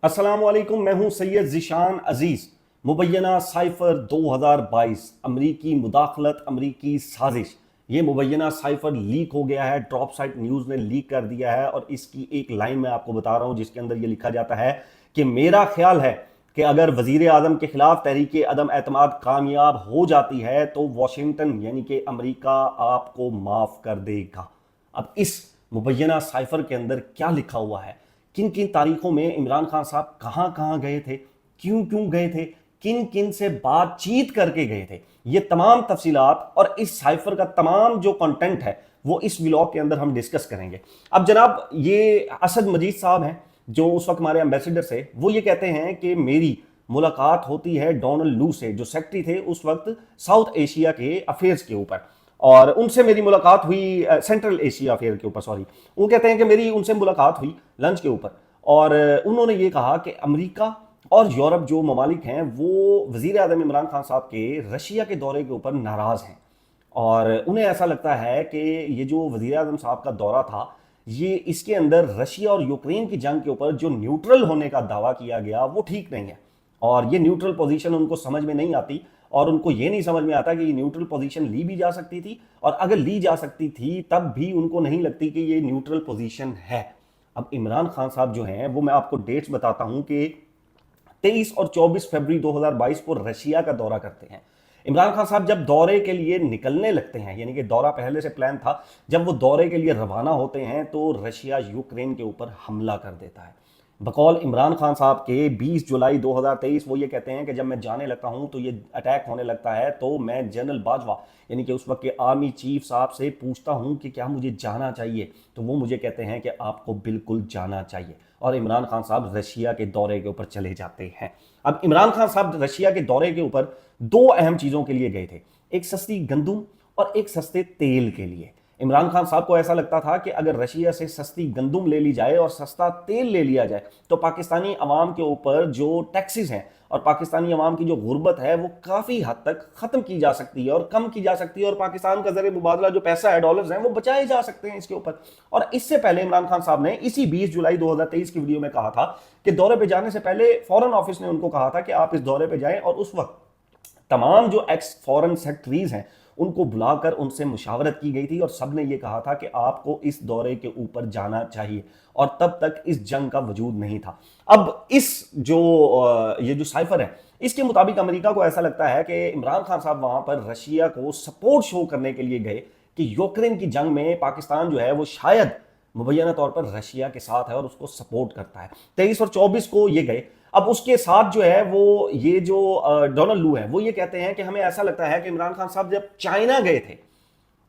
अस्सलाम वालेकुम, मैं हूं सैयद ज़ीशान अजीज। मुबैना साइफर 2022 अमरीकी मुदाखलत, अमरीकी साजिश। ये मुबैना साइफर लीक हो गया है, ड्रॉप साइट न्यूज़ ने लीक कर दिया है और इसकी एक लाइन मैं आपको बता रहा हूं जिसके अंदर ये लिखा जाता है कि मेरा ख्याल है कि अगर वजीर आजम के खिलाफ तहरीक अदम एतमाद कामयाब हो जाती है तो वाशिंगटन यानी कि अमरीका आपको माफ़ कर देगा। अब इस मुबैना साइफर के अंदर क्या लिखा हुआ है, किन किन तारीखों में इमरान खान साहब कहां कहां गए थे, क्यों क्यों गए थे, किन किन से बातचीत करके गए थे, ये तमाम तफसीलात और इस साइफर का तमाम जो कंटेंट है वो इस व्लॉग के अंदर हम डिस्कस करेंगे। अब जनाब ये असद मजीद साहब हैं जो उस वक्त हमारे एम्बेसडर से, वो ये कहते हैं कि मेरी मुलाकात होती है डोनाल्ड लू से जो सेक्रेटरी थे उस वक्त साउथ एशिया के अफेयर्स के ऊपर, और उनसे मेरी मुलाकात हुई सेंट्रल एशिया अफेयर के ऊपर, सॉरी। वो कहते हैं कि मेरी उनसे मुलाकात हुई लंच के ऊपर और उन्होंने ये कहा कि अमेरिका और यूरोप जो ममालिक हैं वो वजीर आज़म इमरान खान साहब के रशिया के दौरे के ऊपर नाराज़ हैं और उन्हें ऐसा लगता है कि ये जो वजीर आज़म साहब का दौरा था ये इसके अंदर रशिया और यूक्रेन की जंग के ऊपर जो न्यूट्रल होने का दावा किया गया वो ठीक नहीं है और ये न्यूट्रल पोजीशन उनको समझ में नहीं आती और उनको ये नहीं समझ में आता कि ये न्यूट्रल पोजीशन ली भी जा सकती थी और अगर ली जा सकती थी तब भी उनको नहीं लगती कि ये न्यूट्रल पोजीशन है। अब इमरान खान साहब जो हैं वो मैं आपको डेट्स बताता हूं कि 23 और 24 फरवरी 2022 को रशिया का दौरा करते हैं। इमरान खान साहब जब दौरे के लिए निकलने लगते हैं, यानी कि दौरा पहले से प्लान था, जब वो दौरे के लिए रवाना होते हैं तो रशिया यूक्रेन के ऊपर हमला कर देता है। बकौल इमरान खान साहब के 20 जुलाई 2023 वो ये कहते हैं कि जब मैं जाने लगता हूं तो ये अटैक होने लगता है तो मैं जनरल बाजवा यानी कि उस वक्त के आर्मी चीफ साहब से पूछता हूं कि क्या मुझे जाना चाहिए, तो वो मुझे कहते हैं कि आपको बिल्कुल जाना चाहिए और इमरान खान साहब रशिया के दौरे के ऊपर चले जाते हैं। अब इमरान खान साहब रशिया के दौरे के ऊपर दो अहम चीज़ों के लिए गए थे, एक सस्ती गंदुम और एक सस्ते तेल के लिए। इमरान खान साहब को ऐसा लगता था कि अगर रशिया से सस्ती गंदुम ले ली जाए और सस्ता तेल ले लिया जाए तो पाकिस्तानी अवाम के ऊपर जो टैक्सेस हैं और पाकिस्तानी अवाम की जो गुर्बत है वो काफ़ी हद तक ख़त्म की जा सकती है और कम की जा सकती है और पाकिस्तान का ज़र मुबादला जो पैसा है, डॉलर्स हैं, वो बचाए जा सकते हैं इसके ऊपर। और इससे पहले इमरान खान साहब ने इसी 20 जुलाई 2023 की वीडियो में कहा था कि दौरे पर जाने से पहले फॉरेन ऑफिस ने उनको कहा था कि आप इस दौरे पर जाएं और उस वक्त तमाम जो एक्स फॉरेन सेक्रेटरीज हैं उनको बुलाकर उनसे मुशावरत की गई थी और सब ने ये कहा था कि आपको इस दौरे के ऊपर जाना चाहिए और तब तक इस जंग का वजूद नहीं था। अब इस जो ये जो साइफर है इसके मुताबिक अमेरिका को ऐसा लगता है कि इमरान खान साहब वहां पर रशिया को सपोर्ट शो करने के लिए गए कि यूक्रेन की जंग में पाकिस्तान जो है वो शायद मुबैना तौर पर रशिया के साथ है और उसको सपोर्ट करता है। 23 और 24 को ये गए। अब उसके साथ जो है वो ये जो डोनाल्ड लू है वो ये कहते हैं कि हमें ऐसा लगता है कि इमरान खान साहब जब चाइना गए थे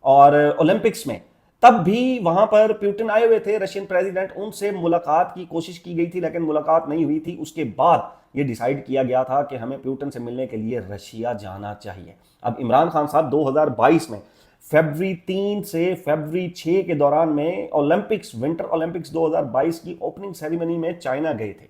और ओलंपिक्स में तब भी वहां पर प्यूटिन आए हुए थे रशियन प्रेसिडेंट, उनसे मुलाकात की कोशिश की गई थी लेकिन मुलाकात नहीं हुई थी। उसके बाद ये डिसाइड किया गया था कि हमें प्यूटिन से मिलने के लिए रशिया जाना चाहिए। अब इमरान खान साहब 2022 में फरवरी 3 से फरवरी 6 के दौरान में ओलंपिक्स, विंटर ओलंपिक्स 2022 की ओपनिंग सेरेमनी में चाइना गए थे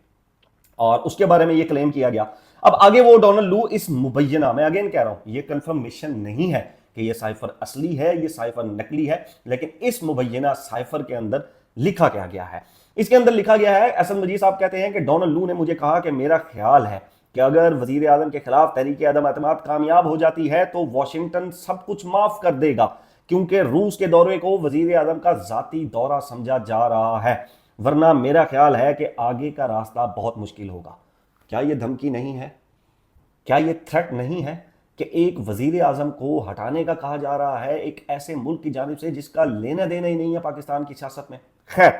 और उसके बारे में ये क्लेम किया गया। अब आगे वो डोनाल्ड लू इस मुबैना, मैं अगेन कह रहा हूं ये कंफर्मेशन नहीं है कि ये साइफर असली है, ये साइफर नकली है, लेकिन इस मुबैना साइफर के अंदर लिखा क्या गया है, इसके अंदर लिखा गया है। असद मजीद साहब कहते हैं कि डोनाल्ड लू ने मुझे कहा कि मेरा ख्याल है कि अगर वजीर आजम के खिलाफ तहरीक अदम एतमाद कामयाब हो जाती है तो वाशिंगटन सब कुछ माफ कर देगा क्योंकि रूस के दौरे को वजीर आजम का जाती दौरा समझा जा रहा है, वरना मेरा ख्याल है कि आगे का रास्ता बहुत मुश्किल होगा। क्या यह धमकी नहीं है, क्या यह थ्रेट नहीं है कि एक वजीर आजम को हटाने का कहा जा रहा है एक ऐसे मुल्क की जानिब से जिसका लेना देना ही नहीं है पाकिस्तान की सियासत में। खैर,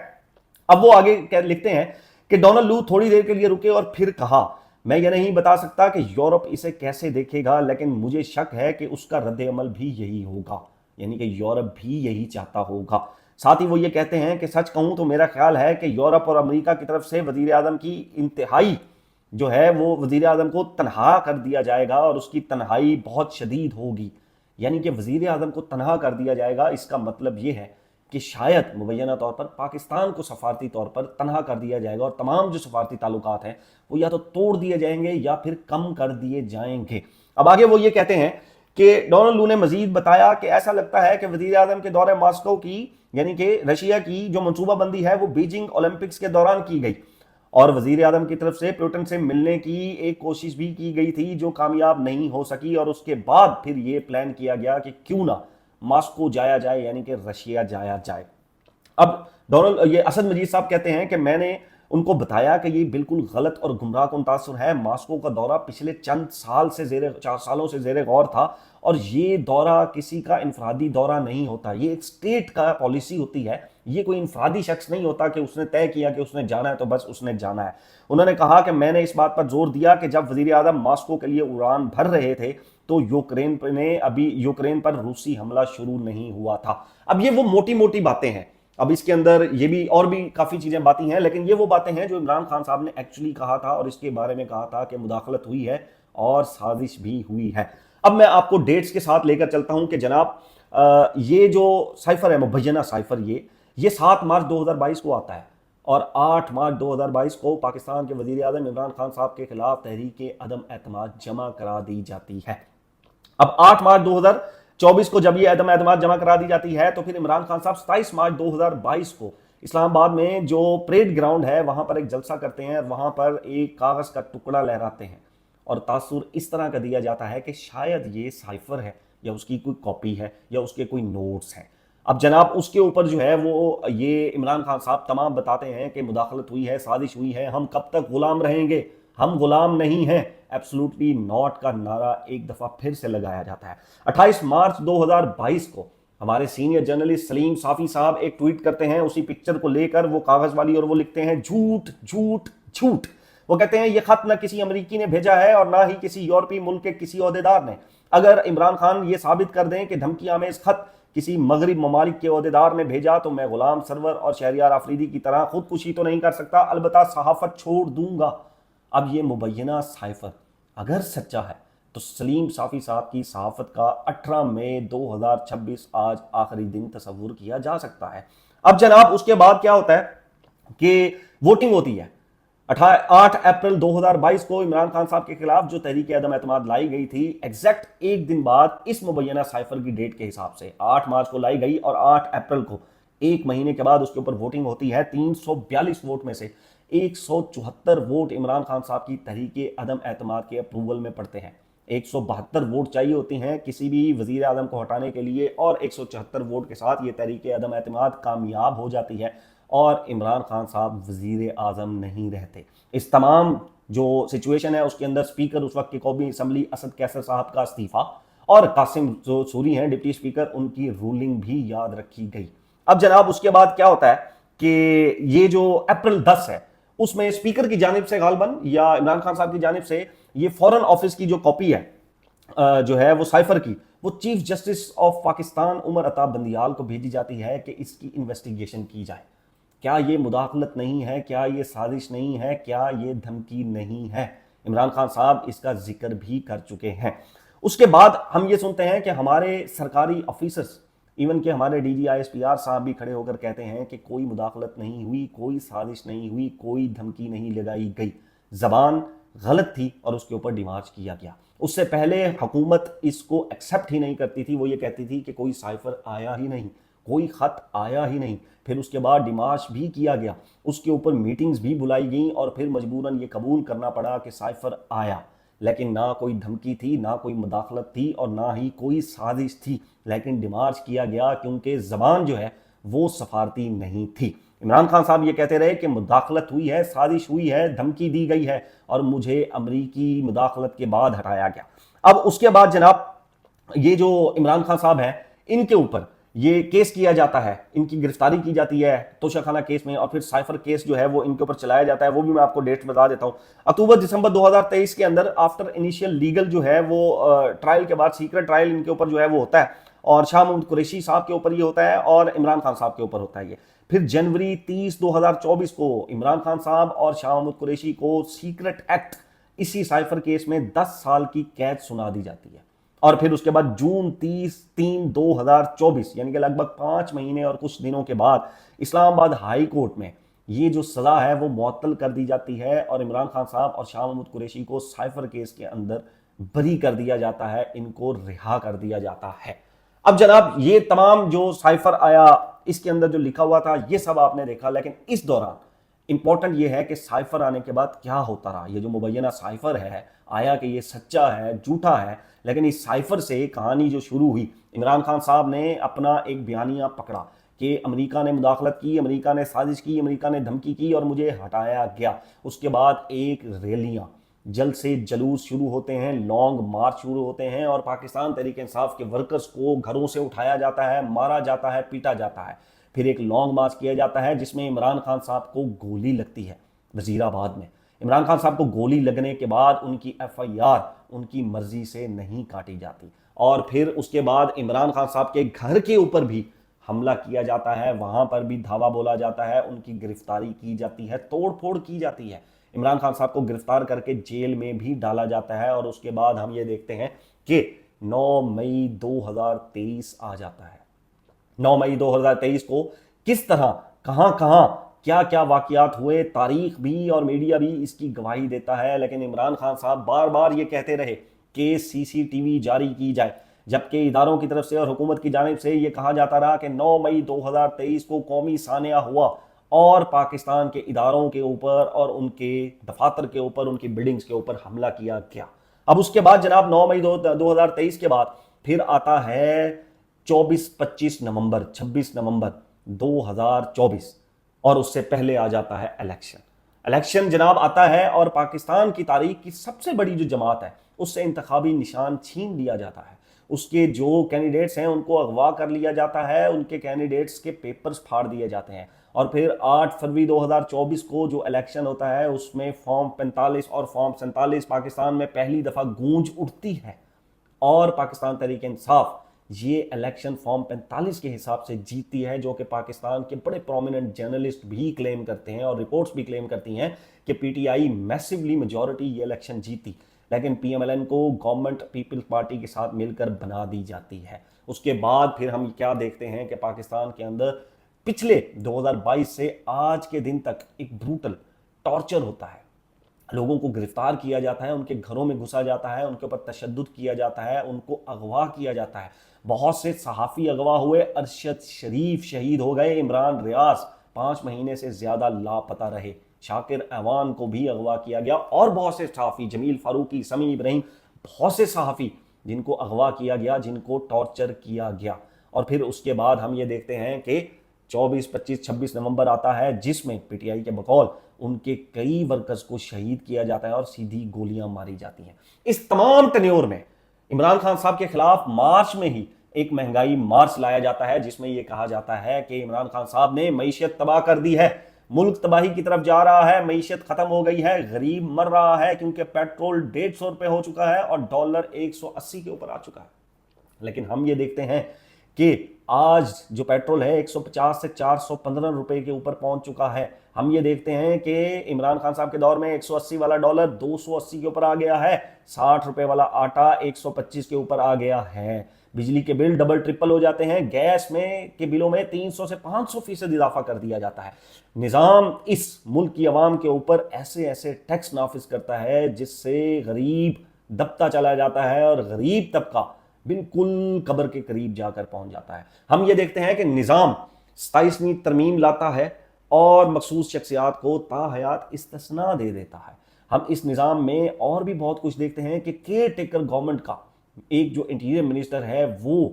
अब वो आगे लिखते हैं कि डोनाल्ड लू थोड़ी देर के लिए रुके और फिर कहा, मैं ये नहीं बता सकता कि यूरोप इसे कैसे देखेगा लेकिन मुझे शक है कि उसका रद्द अमल भी यही होगा, यानी कि यूरोप भी यही चाहता होगा। साथ ही वो ये कहते हैं कि सच कहूं तो मेरा ख्याल है कि यूरोप और अमेरिका की तरफ से वजीर आजम की इंतहाई जो है वो वजीर आजम को तनहा कर दिया जाएगा और उसकी तन्हाई बहुत शदीद होगी। यानी कि वजीर आजम को तनहा कर दिया जाएगा, इसका मतलब ये है कि शायद मुबैना तौर पर पाकिस्तान को सफारती तौर पर तनहा कर दिया जाएगा और तमाम जो सफारती ताल्लुकात हैं वो या तो तोड़ दिए जाएंगे या फिर कम कर दिए जाएंगे। अब आगे वो ये कहते हैं कि डोनाल्ड लू ने मजीद बताया कि ऐसा लगता है कि वजीर आजम के दौरे मॉस्को की यानी कि रशिया की जो मनसूबाबंदी है वो बीजिंग ओलंपिक्स के दौरान की गई اور وزیر اعظم کی طرف سے پوٹن سے ملنے کی ایک کوشش بھی کی گئی تھی جو کامیاب نہیں ہو سکی، اور اس کے بعد پھر یہ پلان کیا گیا کہ کیوں نہ ماسکو جایا جائے، یعنی کہ رشیا جایا جائے۔ اب یہ اسد مجید صاحب کہتے ہیں کہ میں نے ان کو بتایا کہ یہ بالکل غلط اور گمراہ کن تاثر ہے، ماسکو کا دورہ پچھلے چند سالوں سے زیر غور تھا، اور یہ دورہ کسی کا انفرادی دورہ نہیں ہوتا، یہ ایک سٹیٹ کا پالیسی ہوتی ہے، یہ کوئی انفرادی شخص نہیں ہوتا کہ اس نے طے کیا کہ اس نے جانا ہے تو بس اس نے جانا ہے۔ انہوں نے کہا کہ میں نے اس بات پر زور دیا کہ جب وزیر اعظم ماسکو کے لیے اڑان بھر رہے تھے تو یوکرین پر روسی حملہ شروع نہیں ہوا تھا۔ اب یہ وہ موٹی موٹی باتیں ہیں، اب اس کے اندر یہ بھی اور بھی کافی چیزیں باتی ہیں، لیکن یہ وہ باتیں ہیں جو عمران خان صاحب نے ایکچولی کہا تھا، اور اس کے بارے میں کہا تھا کہ مداخلت ہوئی ہے اور سازش بھی ہوئی ہے۔ اب میں آپ کو ڈیٹس کے ساتھ لے کر چلتا ہوں کہ جناب یہ جو سائفر ہے، مبینہ سائفر، یہ 7 مارچ 2022 کو آتا ہے، اور 8 مارچ 2022 کو پاکستان کے وزیر اعظم عمران خان صاحب کے خلاف تحریک عدم اعتماد جمع کرا دی جاتی ہے۔ اب 8 مارچ 2024 کو جب یہ عدم اعتماد جمع کرا دی جاتی ہے تو پھر عمران خان صاحب 27 مارچ 2022 کو اسلام آباد میں جو پریڈ گراؤنڈ ہے وہاں پر ایک جلسہ کرتے ہیں، اور وہاں پر ایک کاغذ کا ٹکڑا لہراتے ہیں، اور تاثر اس طرح کا دیا جاتا ہے کہ شاید یہ سائفر ہے یا اس کی کوئی کاپی ہے یا اس کے کوئی نوٹس ہیں۔ اب جناب اس کے اوپر جو ہے وہ یہ عمران خان صاحب تمام بتاتے ہیں کہ مداخلت ہوئی ہے، سازش ہوئی ہے، ہم کب تک غلام رہیں گے، ہم غلام نہیں ہیں، ایبسولوٹلی ناٹ کا نعرہ ایک دفعہ پھر سے لگایا جاتا ہے۔ 28 مارچ 2022 کو ہمارے سینئر جرنلسٹ سلیم صافی صاحب ایک ٹویٹ کرتے ہیں اسی پکچر کو لے کر، وہ کاغذ والی، اور وہ لکھتے ہیں جھوٹ جھوٹ جھوٹ۔ وہ کہتے ہیں یہ خط نہ کسی امریکی نے بھیجا ہے اور نہ ہی کسی یورپی ملک کے کسی عہدیدار نے۔ اگر عمران خان یہ ثابت کر دیں کہ دھمکی آمیز خط کسی مغرب ممالک کے عہدیدار نے بھیجا تو میں غلام سرور اور شہریار آفریدی کی طرح خودکشی تو نہیں کر سکتا، البتہ صحافت چھوڑ دوں گا۔ اب یہ مبینہ سائفر اگر سچا ہے تو سلیم صافی صاحب کی صحافت کا 18 مئی 2026 آج آخری دن تصور کیا جا سکتا ہے۔ اب جناب اس کے بعد کیا ہوتا ہے کہ ووٹنگ ہوتی ہے۔ 8 اپریل 2022 کو عمران خان صاحب کے خلاف جو تحریک عدم اعتماد لائی گئی تھی، ایگزیکٹ ایک دن بعد اس مبینہ سائفر کی ڈیٹ کے حساب سے 8 مارچ کو لائی گئی، اور 8 اپریل کو ایک مہینے کے بعد اس کے اوپر ووٹنگ ہوتی ہے۔ 342 ووٹ میں سے 174 ووٹ عمران خان صاحب کی تحریک عدم اعتماد کے اپروول میں پڑتے ہیں۔ 172 ووٹ چاہیے ہوتی ہیں کسی بھی وزیر اعظم کو ہٹانے کے لیے، اور 174 ووٹ کے ساتھ یہ تحریک عدم اعتماد کامیاب ہو جاتی ہے، اور عمران خان صاحب وزیر اعظم نہیں رہتے۔ اس تمام جو سچویشن ہے اس کے اندر اسپیکر اس وقت کی قومی اسمبلی اسد کیسر صاحب کا استعفیٰ، اور قاسم جو سوری ہیں ڈپٹی اسپیکر، ان کی رولنگ بھی یاد رکھی گئی۔ اب جناب اس کے بعد کیا ہوتا ہے کہ یہ جو اپریل 10 ہے اس میں اسپیکر کی جانب سے غالباً یا عمران خان صاحب کی جانب سے یہ فورن آفس کی جو کاپی ہے جو ہے وہ سائفر کی، وہ chief justice of Pakistan Umar Ata Bandial کو بھیجی جاتی ہے کہ اس کی انویسٹیگیشن کی جائے۔ کیا یہ مداخلت نہیں ہے؟ کیا یہ سازش نہیں ہے؟ کیا یہ دھمکی نہیں ہے؟ عمران خان صاحب اس کا ذکر بھی کر چکے ہیں۔ اس کے بعد ہم یہ سنتے ہیں کہ ہمارے سرکاری آفیسرز، ایون کہ ہمارے D G I S P R صاحب بھی کھڑے ہو کر کہتے ہیں کہ کوئی مداخلت نہیں ہوئی، کوئی سازش نہیں ہوئی، کوئی دھمکی نہیں لگائی گئی، زبان غلط تھی اور اس کے اوپر ڈیمارچ کیا گیا۔ اس سے پہلے حکومت اس کو ایکسیپٹ ہی نہیں کرتی تھی، وہ یہ کہتی تھی کہ کوئی سائفر آیا ہی نہیں، کوئی خط آیا ہی نہیں۔ پھر اس کے بعد ڈیمارچ بھی کیا گیا، اس کے اوپر میٹنگز بھی بلائی گئیں، اور پھر مجبوراً یہ قبول کرنا پڑا کہ سائفر آیا، لیکن نہ کوئی دھمکی تھی، نہ کوئی مداخلت تھی، اور نہ ہی کوئی سازش تھی، لیکن ڈیمارچ کیا گیا کیونکہ زبان جو ہے وہ سفارتی نہیں تھی۔ عمران خان صاحب یہ کہتے رہے کہ مداخلت ہوئی ہے، سازش ہوئی ہے، دھمکی دی گئی ہے، اور مجھے امریکی مداخلت کے بعد ہٹایا گیا۔ اب اس کے بعد جناب یہ جو عمران خان صاحب ہیں ان کے اوپر یہ کیس کیا جاتا ہے، ان کی گرفتاری کی جاتی ہے توشہ خانہ کیس میں، اور پھر سائفر کیس جو ہے وہ ان کے اوپر چلایا جاتا ہے، وہ بھی میں آپ کو ڈیٹ بتا دیتا ہوں۔ اکتوبر دسمبر 2023 کے اندر آفٹر انیشیل لیگل جو ہے وہ ٹرائل کے بعد سیکرٹ ٹرائل ان کے اوپر جو ہے وہ ہوتا ہے، اور شاہ محمود قریشی صاحب کے اوپر یہ ہوتا ہے اور عمران خان صاحب کے اوپر ہوتا ہے یہ۔ پھر جنوری 30 2024 کو عمران خان صاحب اور شاہ محمود قریشی کو سیکرٹ ایکٹ اسی سائفر کیس میں 10 سال کی قید سنا دی جاتی ہے، اور پھر اس کے بعد جون 30 2024 یعنی کہ لگ بھگ 5 مہینے اور کچھ دنوں کے بعد اسلام آباد ہائی کورٹ میں یہ جو سزا ہے وہ معطل کر دی جاتی ہے، اور عمران خان صاحب اور شاہ محمود قریشی کو سائفر کیس کے اندر بری کر دیا جاتا ہے، ان کو رہا کر دیا جاتا ہے۔ اب جناب یہ تمام جو سائفر آیا اس کے اندر جو لکھا ہوا تھا یہ سب آپ نے دیکھا، لیکن اس دوران इंपॉर्टेंट ये है कि साइफर आने के बाद क्या होता रहा। ये जो मुबैना साइफर है, आया कि ये सच्चा है, झूठा है, लेकिन इस साइफर से कहानी जो शुरू हुई, इमरान खान साहब ने अपना एक बयानिया पकड़ा कि अमेरिका ने मुदाखलत की, अमेरिका ने साजिश की, अमेरिका ने धमकी की और मुझे हटाया गया। उसके बाद एक रैलियां, जल्द से जलूस शुरू होते हैं, लॉन्ग मार्च शुरू होते हैं और पाकिस्तान तहरीक इंसाफ के वर्कर्स को घरों से उठाया जाता है, मारा जाता है, पीटा जाता है। फिर एक लॉन्ग मार्च किया जाता है जिसमें इमरान खान साहब को गोली लगती है वजीराबाद में। इमरान खान साहब को गोली लगने के बाद उनकी FIR उनकी मर्जी से नहीं काटी जाती और फिर उसके बाद इमरान खान साहब के घर के ऊपर भी हमला किया जाता है, वहां पर भी धावा बोला जाता है, उनकी गिरफ्तारी की जाती है, तोड़ फोड़ की जाती है। इमरान खान साहब को गिरफ्तार करके जेल में भी डाला जाता है और उसके बाद हम ये देखते हैं कि 9 मई 2023 आ जाता है। 9 मई 2023 को किस तरह, कहां कहां, क्या क्या वाकयात हुए, तारीख भी और मीडिया भी इसकी गवाही देता है। लेकिन इमरान खान साहब बार बार ये कहते रहे कि CCTV जारी की जाए, जबकि इदारों की तरफ से और हुकूमत की जानिब से ये कहा जाता रहा कि 9 मई 2023 को कौमी सानिया हुआ और पाकिस्तान के इदारों के ऊपर और उनके दफातर के ऊपर, उनकी बिल्डिंग्स के ऊपर हमला किया गया। अब उसके बाद जनाब 9 मई 2023 के बाद फिर आता है 24, 25 नवंबर, 26 नवंबर 2024 और उससे पहले आ जाता है इलेक्शन जनाब आता है और पाकिस्तान की तारीख की सबसे बड़ी जो जमात है उससे इंतखाबी निशान छीन लिया जाता है। उसके जो कैंडिडेट्स हैं उनको अगवा कर लिया जाता है, उनके कैंडिडेट्स के पेपर्स फाड़ दिए जाते हैं और फिर 8 फरवरी 2024 को जो इलेक्शन होता है उसमें फॉर्म 45 और फॉर्म 47 पाकिस्तान में पहली दफा गूंज उठती है और पाकिस्तान तहरीक इंसाफ ये इलेक्शन फॉर्म 45 के हिसाब से जीतती है, जो कि पाकिस्तान के बड़े प्रोमिनेंट जर्नलिस्ट भी क्लेम करते हैं और रिपोर्ट्स भी क्लेम करती हैं कि PTI मैसिवली मेजॉरिटी ये इलेक्शन जीती। लेकिन PMLN को गवर्नमेंट पीपल्स पार्टी के साथ मिलकर बना दी जाती है। उसके बाद फिर हम क्या देखते हैं कि पाकिस्तान के अंदर पिछले 2022 से आज के दिन तक एक ब्रूटल टॉर्चर होता है, लोगों को गिरफ्तार किया जाता है, उनके घरों में घुसा जाता है, उनके ऊपर तशद्दुद किया जाता है, उनको अगवा किया जाता है। बहुत से सहाफ़ी अगवा हुए, अरशद शरीफ शहीद हो गए, इमरान रियाज 5 महीने से ज़्यादा लापता रहे, शाकिर अवान को भी अगवा किया गया और बहुत से सहाफ़ी, जमील फारूकी, समी इब्राहिम, बहुत से सहाफ़ी जिनको अगवा किया गया, जिनको टॉर्चर किया गया। और फिर उसके बाद हम ये देखते हैं कि 24, 25, 26 नवंबर आता है जिसमें PTI के बकौल उनके कई वर्कर्स को शहीद किया जाता है और सीधी गोलियां मारी जाती हैं। इस तमाम तन्योर में इमरान खान साहब के खिलाफ मार्च में ही एक महंगाई मार्च लाया जाता है जिसमें यह कहा जाता है कि इमरान खान साहब ने मईशत तबाह कर दी है, मुल्क तबाही की तरफ जा रहा है, मईशत खत्म हो गई है, गरीब मर रहा है क्योंकि पेट्रोल 150 रुपए हो चुका है और डॉलर 180 के ऊपर आ चुका है। लेकिन हम ये देखते हैं कि आज जो पेट्रोल है 150 से 415 रुपए के ऊपर पहुंच चुका है। हम ये देखते हैं कि इमरान खान साहब के दौर में 180 वाला डॉलर 280 के ऊपर आ गया है, 60 रुपए वाला आटा 125 के ऊपर आ गया है, बिजली के बिल डबल ट्रिपल हो जाते हैं, गैस में के बिलों में 300 से 500% इजाफा कर दिया जाता है। निज़ाम इस मुल्क की आवाम के ऊपर ऐसे ऐसे टैक्स नाफिज करता है जिससे गरीब दबता चला जाता है और गरीब तबका बिल्कुल कब्र के करीब जाकर पहुंच जाता है। हम ये देखते हैं कि निज़ाम 27वीं तरमीम लाता है और मखसूस शख्सियात को ताहयात इस्तिस्ना दे देता है। हम इस निज़ाम में और भी बहुत कुछ देखते हैं कि केयर टेकर गवर्नमेंट का एक जो इंटीरियर मिनिस्टर है वो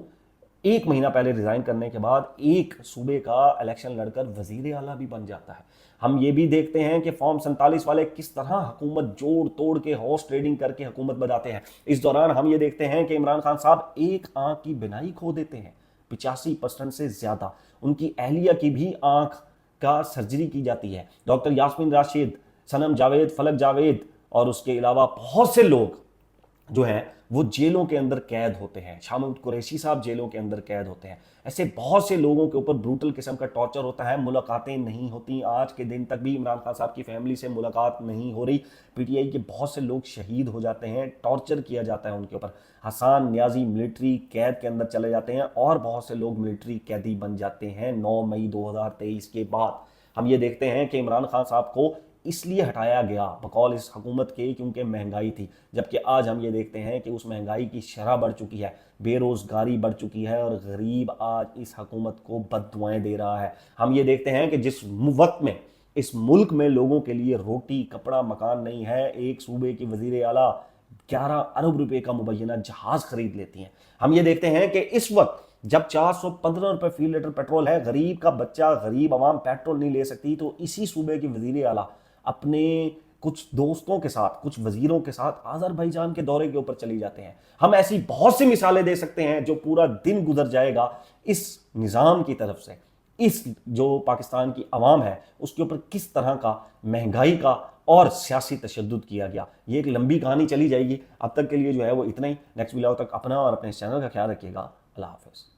1 महीना पहले रिजाइन करने के बाद एक सूबे का इलेक्शन लड़कर वजीर आला भी बन जाता है। हम ये भी देखते हैं कि फॉर्म 47 वाले किस तरह हुकूमत जोड़ तोड़ के हॉर्स ट्रेडिंग करके हुकूमत बनाते हैं। इस दौरान हम ये देखते हैं कि इमरान खान साहब एक आंख की बिनाई खो देते हैं, 85% से ज्यादा। उनकी अहलिया की भी आंख का सर्जरी की जाती है। डॉक्टर यास्मीन राशिद, सनम जावेद, फलक जावेद और उसके अलावा बहुत से लोग जो हैं वो जेलों के अंदर कैद होते हैं। शामुल कुरैशी साहब जेलों के अंदर कैद होते हैं। ऐसे बहुत से लोगों के ऊपर ब्रूटल किस्म का टॉर्चर होता है, मुलाकातें नहीं होती। आज के दिन तक भी इमरान खान साहब की फैमिली से मुलाकात नहीं हो रही। PTI के बहुत से लोग शहीद हो जाते हैं, टॉर्चर किया जाता है उनके ऊपर। हसन न्याजी मिलिट्री कैद के अंदर चले जाते हैं और बहुत से लोग मिलिट्री कैदी बन जाते हैं 9 मई 2023 के बाद। हम ये देखते हैं कि इमरान खान साहब को इसलिए हटाया गया बकौल इस हुकूमत के क्योंकि महंगाई थी, जबकि आज हम ये देखते हैं कि उस महंगाई की शरह बढ़ चुकी है, बेरोजगारी बढ़ चुकी है और गरीब आज इस हुकूमत को बद्दुआएं दे रहा है। हम ये देखते हैं कि जिस वक्त में اس ملک میں لوگوں کے لیے روٹی کپڑا مکان نہیں ہے، ایک صوبے کی وزیر اعلیٰ 11 ارب روپے کا مبینہ جہاز خرید لیتی ہیں۔ ہم یہ دیکھتے ہیں کہ اس وقت جب 415 روپے فی لیٹر پیٹرول ہے، غریب کا بچہ، غریب عوام پیٹرول نہیں لے سکتی، تو اسی صوبے کی وزیر اعلیٰ اپنے کچھ دوستوں کے ساتھ، کچھ وزیروں کے ساتھ آذربائیجان کے دورے کے اوپر چلی جاتے ہیں۔ ہم ایسی بہت سی مثالیں دے سکتے ہیں جو پورا دن گزر جائے گا اس نظام کی طرف سے، اس جو پاکستان کی عوام ہے اس کے اوپر کس طرح کا مہنگائی کا اور سیاسی تشدد کیا گیا۔ یہ ایک لمبی کہانی چلی جائے گی۔ اب تک کے لیے جو ہے وہ اتنا ہی۔ نیکسٹ ویڈیو تک اپنا اور اپنے چینل کا خیال رکھیے گا۔ اللہ حافظ۔